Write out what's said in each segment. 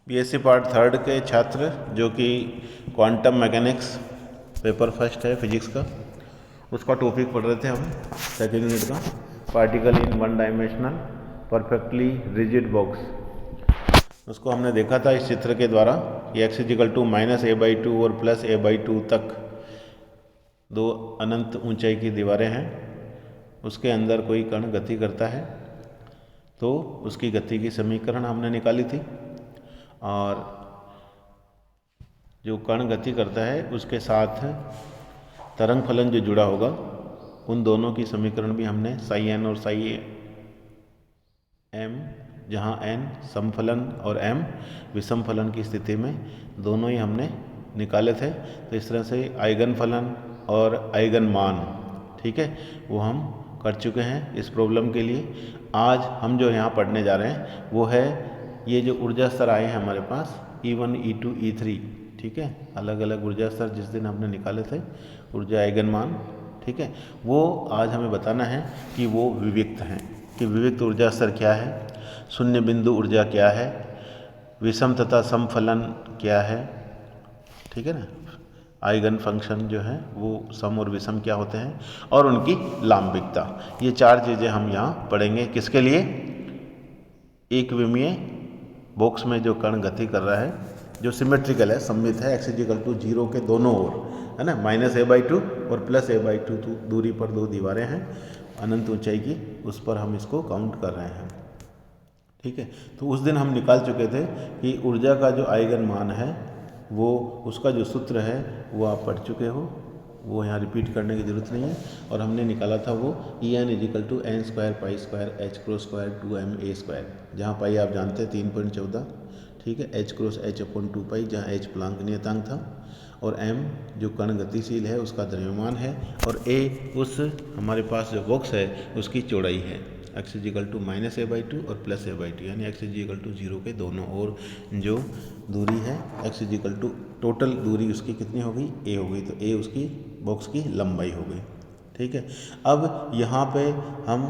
BSc part third के छात्र जो कि क्वांटम मैकेनिक्स पेपर फर्स्ट है फिजिक्स का, उसका टॉपिक पढ़ रहे थे हम सेकेंड यूनिट का, particle in one dimensional perfectly rigid box. उसको हमने देखा था इस चित्र के द्वारा कि x इजिकल टू -a/2 और +a/2 तक दो अनंत ऊंचाई की दीवारें हैं, उसके अंदर कोई कण गति करता है तो उसकी गति की समीकरण हमने निकाली थी, और जो कण गति करता है उसके साथ तरंग फलन जो जुड़ा होगा उन दोनों की समीकरण भी हमने साई n और साई m, जहाँ n समफलन और m विषम फलन की स्थिति में दोनों ही हमने निकाले थे। तो इस तरह से आइगन फलन और आइगन मान, ठीक है, वो हम कर चुके हैं इस प्रॉब्लम के लिए। आज हम जो यहाँ पढ़ने जा रहे हैं वो है ये जो ऊर्जा स्तर आए हैं हमारे पास E1, E2, E3, ठीक है, अलग अलग ऊर्जा स्तर जिस दिन हमने निकाले थे ऊर्जा आइगन मान, ठीक है, वो आज हमें बताना है कि वो विविक्त हैं, कि विविक्त ऊर्जा स्तर क्या है, शून्य बिंदु ऊर्जा क्या है, विषम तथा समफलन क्या है, ठीक है ना, आइगन फंक्शन जो है वो सम और विषम क्या होते हैं, और उनकी लांबिकता। ये चार चीज़ें हम यहाँ पढ़ेंगे। किसके लिए? एक विमीय बॉक्स में जो कण गति कर रहा है, जो सिमेट्रिकल है, सममित है, x इजिकल टू 0 के दोनों ओर, है ना, -a/2 और +a/2 दूरी पर दो दीवारें हैं अनंत ऊंचाई की, उस पर हम इसको काउंट कर रहे हैं, ठीक है। तो उस दिन हम निकाल चुके थे कि ऊर्जा का जो आइगन मान है वो, उसका जो सूत्र है वो आप पढ़ चुके हो, वो यहाँ रिपीट करने की ज़रूरत नहीं है। और हमने निकाला था वो En is equal to n² π² h×² 2ma², जहाँ पाई आप जानते हैं 3.14, ठीक है, h×h/2π, जहाँ h प्लांक नियतांक था, और m जो कण गतिशील है उसका द्रव्यमान है, और a उस हमारे पास जो बॉक्स है उसकी चौड़ाई है, x इजिकल टू -a/2 और +a/2, यानी x इजिकल टू 0 के दोनों ओर जो दूरी है, x इजिकल टू टोटल दूरी उसकी कितनी हो गई? a हो गई, तो a उसकी बॉक्स की लंबाई हो गई, ठीक है। अब यहाँ पे हम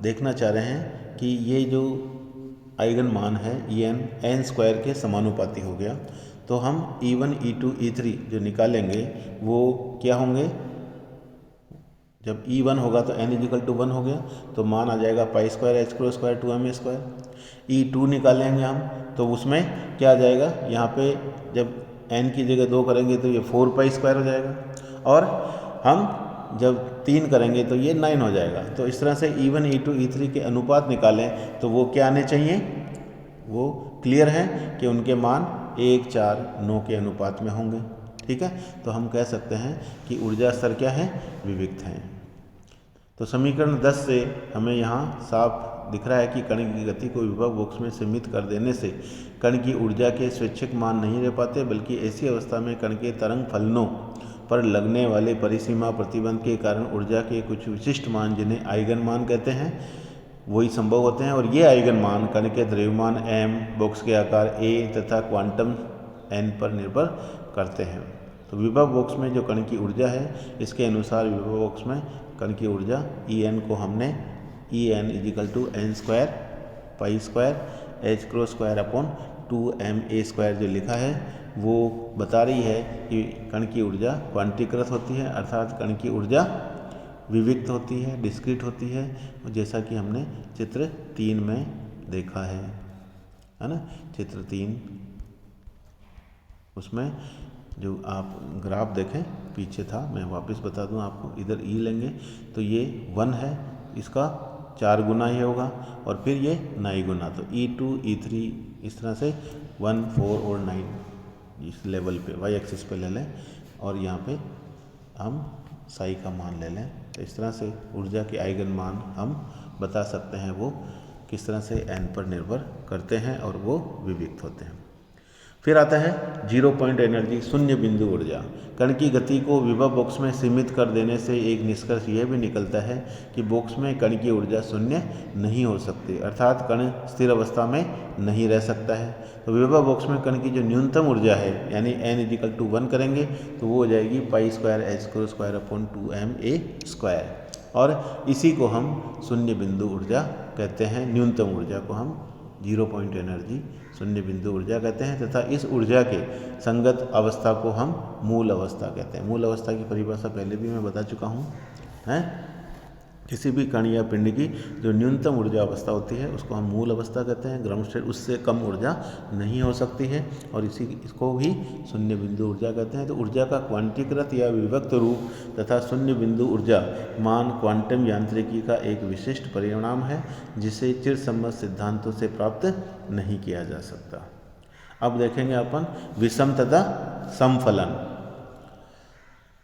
देखना चाह रहे हैं कि ये जो आइगन मान है n² के समानुपाती हो गया, तो हम E1, E2, E3 जो निकालेंगे वो क्या होंगे? जब E1 होगा तो n इजिकल टू 1 हो गया, तो मान आ जाएगा π² h×² 2ma²। E2 निकालेंगे हम तो उसमें क्या आ जाएगा? यहाँ पे जब n की जगह 2 करेंगे तो ये 4π² हो जाएगा, और हम जब 3 करेंगे तो ये 9 हो जाएगा। तो इस तरह से E1, E2, E3 के अनुपात निकालें तो वो क्या आने चाहिए? वो क्लियर है कि उनके मान 1, 4, 9 के अनुपात में होंगे, ठीक है। तो हम कह सकते हैं कि ऊर्जा स्तर क्या है? विविक्त हैं। तो समीकरण 10 से हमें यहाँ साफ दिख रहा है कि कण की गति को विभव बॉक्स में सीमित कर देने से कण की ऊर्जा के स्वैच्छिक मान नहीं रह पाते, बल्कि ऐसी अवस्था में कण के तरंग फलनों पर लगने वाले परिसीमा प्रतिबंध के कारण ऊर्जा के कुछ विशिष्ट मान, जिन्हें आइगन मान कहते हैं, वही संभव होते हैं। और ये आइगन मान कण के द्रव्यमान m, बॉक्स के आकार a तथा क्वांटम n पर निर्भर करते हैं। तो विभव बॉक्स में जो कण की ऊर्जा है, इसके अनुसार विभव बॉक्स में कण की ऊर्जा En को हमने En is equal to n² π² h×² 2ma² जो लिखा है वो बता रही है कि कण की ऊर्जा क्वांटीकृत होती है, अर्थात कण की ऊर्जा विविक्त होती है, डिस्क्रीट होती है, जैसा कि हमने चित्र 3 में देखा है ना। चित्र 3 उसमें जो आप ग्राफ देखें पीछे था, मैं वापस बता दूं आपको, इधर E लेंगे तो ये 1 है, इसका 4 गुना ही होगा, और फिर ये 9 गुना, तो E2, E3 इस तरह से 1, 4 और 9 इस लेवल पे y एक्सिस पे ले लें, और यहाँ पे हम साई का मान ले लें। तो इस तरह से ऊर्जा के आइगन मान हम बता सकते हैं वो किस तरह से n पर निर्भर करते हैं और वो विविक्त होते हैं। फिर आता है 0 पॉइंट एनर्जी, शून्य बिंदु ऊर्जा। कण की गति को विभव बॉक्स में सीमित कर देने से एक निष्कर्ष यह भी निकलता है कि बॉक्स में कण की ऊर्जा शून्य नहीं हो सकती, अर्थात कण स्थिर अवस्था में नहीं रह सकता है। तो विभव बॉक्स में कण की जो न्यूनतम ऊर्जा है, यानी n इजिकल टू 1 करेंगे तो वो हो जाएगी π² h×² 2ma², और इसी को हम शून्य बिंदु ऊर्जा कहते हैं। न्यूनतम ऊर्जा को हम 0 पॉइंट एनर्जी, शून्य बिंदु ऊर्जा कहते हैं तथा इस ऊर्जा के संगत अवस्था को हम मूल अवस्था कहते हैं। मूल अवस्था की परिभाषा पहले भी मैं बता चुका हूँ, हैं। किसी भी कण या पिंड की जो न्यूनतम ऊर्जा अवस्था होती है उसको हम मूल अवस्था कहते हैं। ग्राउंड स्टेट उससे कम ऊर्जा नहीं हो सकती है और इसको ही शून्य बिंदु ऊर्जा कहते हैं। तो ऊर्जा का क्वांटीकृत या विभक्त रूप तथा शून्य बिंदु ऊर्जा मान क्वांटम यांत्रिकी का एक विशिष्ट परिणाम है जिसे चिरसम्मत सिद्धांतों से प्राप्त नहीं किया जा सकता। अब देखेंगे अपन विषम तथा समफलन,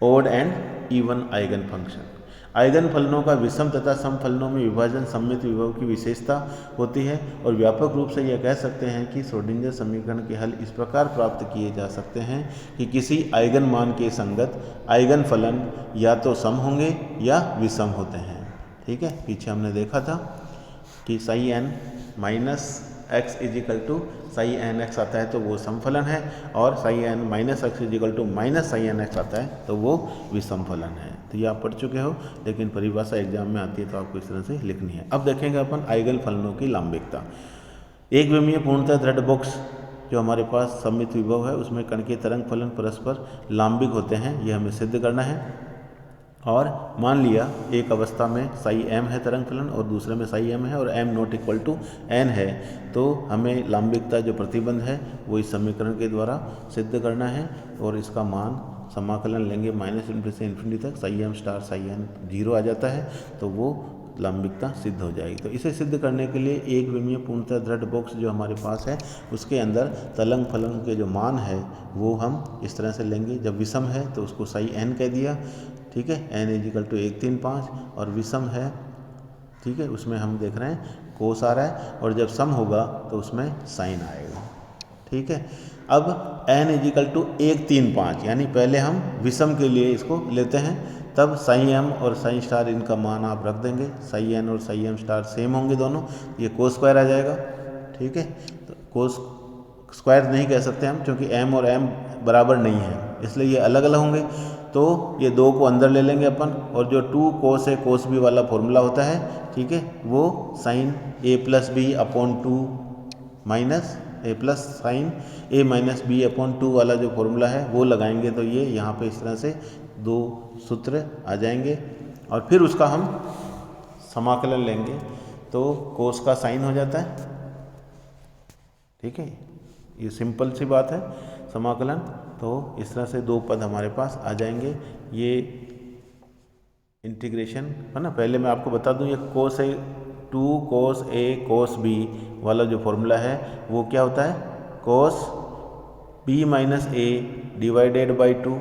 odd and even eigen function. Eigen फलनों का विषम तथा समफलनों में विभाजन सममित विभव की विशेषता होती है और व्यापक रूप से यह कह सकते हैं कि श्रोडिंगर समीकरण के हल इस प्रकार प्राप्त किए जा सकते हैं कि किसी आइगन मान के संगत आइगन फलन या तो सम होंगे या विषम होते हैं। ठीक है, पीछे हमने देखा था कि psi n minus x equal to psi n x आता है तो वो समफलन है और psi n minus x equal to minus psi n x आता है तो वो विषम फलन है। तो ये आप पढ़ चुके हो, लेकिन परिभाषा एग्जाम में आती है तो आपको इस तरह से लिखनी है। अब देखेंगे अपन आइगन फलनों की लांबिकता। एक विमीय पूर्णतः दृढ़ बॉक्स जो हमारे पास सममित विभव है उसमें कण के तरंग फलन परस्पर लांबिक होते हैं, ये हमें सिद्ध करना है। और मान लिया एक अवस्था में साई एम है तरंग फलन और दूसरे में साई एम है और m not equal to n है, तो हमें लांबिकता जो प्रतिबंध है वो इस समीकरण के द्वारा सिद्ध करना है और इसका मान समाकलन लेंगे माइनस इनफिनिटी से इन्फिनिटी तक, psi m star psi n 0 आ जाता है तो वो लांबिकता सिद्ध हो जाएगी। तो इसे सिद्ध करने के लिए एक विमीय पूर्णतः दृढ़ बॉक्स जो हमारे पास है उसके अंदर तलंग फलन के जो मान है वो हम इस तरह से लेंगे। जब विषम है तो उसको साई एन कह दिया, ठीक है, एन इजिकल टू 1, 3, 5 और विषम है, ठीक है, उसमें हम देख रहे हैं कोस आ रहा है और जब सम होगा तो उसमें साइन आएगा। ठीक है, अब एन इजिकल टू 1, 3, 5 यानी पहले हम विषम के लिए इसको लेते हैं, तब साई एम और साई स्टार इनका मान आप रख देंगे, साई एन और साई एम स्टार सेम होंगे दोनों, ये कोस स्क्वायर आ जाएगा। ठीक है, तो कोस स्क्वायर नहीं कह सकते हम क्योंकि एम और एम बराबर नहीं है इसलिए ये अलग अलग होंगे। तो ये 2 को अंदर ले लेंगे अपन और जो 2 कोस है कोस बी वाला फॉर्मूला होता है, ठीक है, वो साइन ए प्लस बी अपॉन 2 माइनस ए प्लस साइन ए माइनस बी अपॉन 2 वाला जो फॉर्मूला है वो लगाएंगे तो ये यहाँ पे इस तरह से 2 सूत्र आ जाएंगे और फिर उसका हम समाकलन लेंगे तो कोस का साइन हो जाता है। ठीक है, ये सिंपल सी बात है समाकलन। तो इस तरह से 2 पद हमारे पास आ जाएंगे। ये इंटीग्रेशन है ना, पहले मैं आपको बता दूं ये कोस ए 2 कोस ए कोस बी वाला जो फॉर्मूला है वो क्या होता है, cos b minus a divided by 2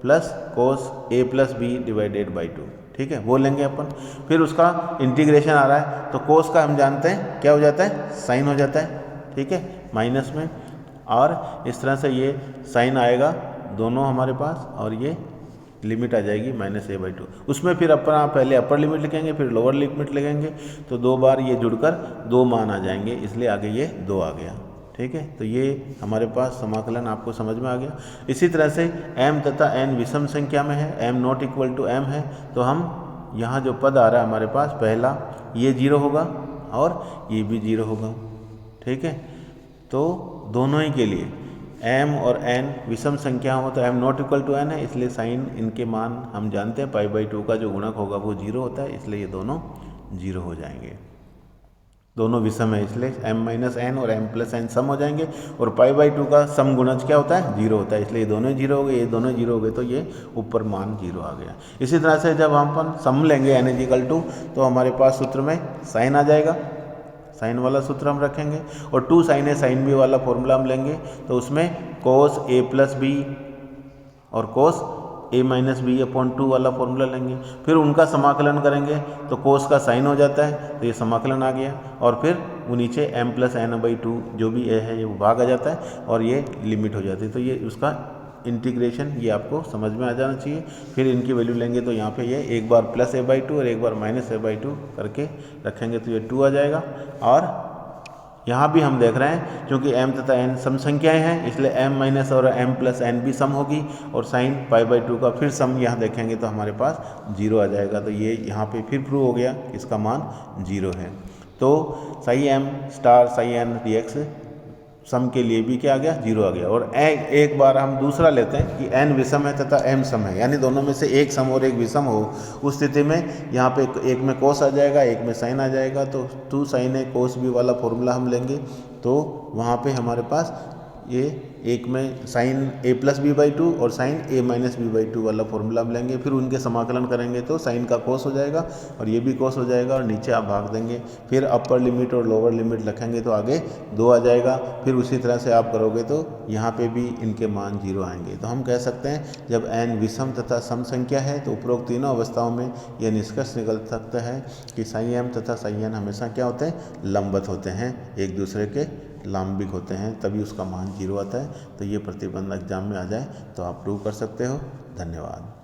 plus cos a plus b divided by 2। ठीक है, वो लेंगे अपन। फिर उसका इंटीग्रेशन आ रहा है तो कोस का हम जानते हैं क्या हो जाता है, साइन हो जाता है। ठीक है, माइनस में और इस तरह से ये साइन आएगा दोनों हमारे पास और ये लिमिट आ जाएगी माइनस ए बाई 2। उसमें फिर अपना पहले अपर लिमिट लिखेंगे फिर लोअर लिमिट लिखेंगे तो 2 बार ये जुड़कर 2 मान आ जाएंगे, इसलिए आगे ये 2 आ गया। ठीक है, तो ये हमारे पास समाकलन आपको समझ में आ गया। इसी तरह से m तथा n विषम संख्या में है, m not equal to m है तो हम यहाँ जो पद आ रहा है हमारे पास पहला ये 0 होगा और ये भी 0 होगा। ठीक है, तो दोनों ही के लिए m और n विषम संख्या हो तो m not equal to n है, इसलिए साइन इनके मान हम जानते हैं पाई बाई 2 का जो गुणक होगा वो 0 होता है, इसलिए ये दोनों 0 हो जाएंगे। दोनों विषम है इसलिए m माइनस एन और m प्लस एन सम हो जाएंगे और पाई बाई 2 का सम गुणज क्या होता है, 0 होता है, इसलिए ये दोनों 0 हो गए, ये दोनों 0 हो गए तो ये ऊपर मान 0 आ गया। इसी तरह से जब हम अपन सम लेंगे n इजिकल टू तो हमारे पास सूत्र में साइन आ जाएगा, साइन वाला सूत्र हम रखेंगे और 2 साइन ए साइन बी वाला फॉर्मूला हम लेंगे तो उसमें कोस ए प्लस बी और कोस ए माइनस बी अपॉन 2 वाला फॉर्मूला लेंगे, फिर उनका समाकलन करेंगे तो कोस का साइन हो जाता है तो ये समाकलन आ गया और फिर वो नीचे m प्लस एन बाई 2 जो भी ए है ये वो भाग आ जाता है और ये लिमिट हो जाती है। तो ये उसका इंटीग्रेशन ये आपको समझ में आ जाना चाहिए। फिर इनकी वैल्यू लेंगे तो यहाँ पे ये एक बार प्लस ए बाई 2 और एक बार माइनस ए बाई 2 करके रखेंगे तो ये 2 आ जाएगा। और यहाँ भी हम देख रहे हैं क्योंकि m तथा n सम संख्याएं हैं इसलिए m माइनस और m प्लस n भी सम होगी और साइन पाई बाई 2 का फिर सम यहाँ देखेंगे तो हमारे पास 0 आ जाएगा। तो ये यहाँ पे फिर प्रूव हो गया इसका मान 0 है। तो Sai m star Sai n dx सम के लिए भी क्या आ गया, 0 आ गया। और एक बार हम दूसरा लेते हैं कि n विषम है तथा m सम है, यानी दोनों में से एक सम और एक विषम हो, उस स्थिति में यहाँ पे एक में कोस आ जाएगा, एक में साइन आ जाएगा, तो 2 sin a cos b वाला फॉर्मूला हम लेंगे। तो वहाँ पे हमारे पास ये एक में sine a plus B by two और sine a minus B by two वाला फॉर्मूला हम लेंगे, फिर उनके समाकलन करेंगे तो साइन का कोस हो जाएगा और ये भी कोस हो जाएगा, और नीचे आप भाग देंगे, फिर अपर लिमिट और लोअर लिमिट रखेंगे तो आगे 2 आ जाएगा। फिर उसी तरह से आप करोगे तो यहाँ पे भी इनके मान 0 आएंगे। तो हम कह सकते हैं जब n विषम तथा सम संख्या है तो उपरोक्त तीनों अवस्थाओं में यह निष्कर्ष निकल सकता है कि साई m तथा साई n हमेशा क्या होते हैं, लंबवत होते हैं, एक दूसरे के लाम्बिक होते हैं, तभी उसका मान 0 आता है। तो ये प्रतिबंध एग्जाम में आ जाए तो आप प्रूव कर सकते हो। धन्यवाद।